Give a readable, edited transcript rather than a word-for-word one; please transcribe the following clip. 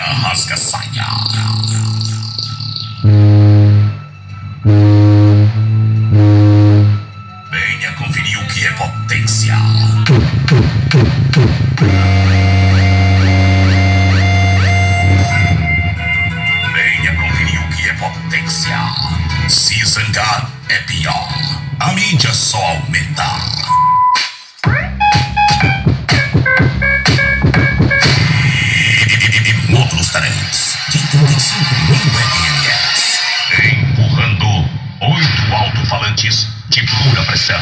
Rasga saia. Venha conferir o que é potência. Venha conferir o que é potência. Se zangar é pior. A mídia só aumenta. Módulos 3 de 35.000 mS. Empurrando 8 alto-falantes de pura pressão.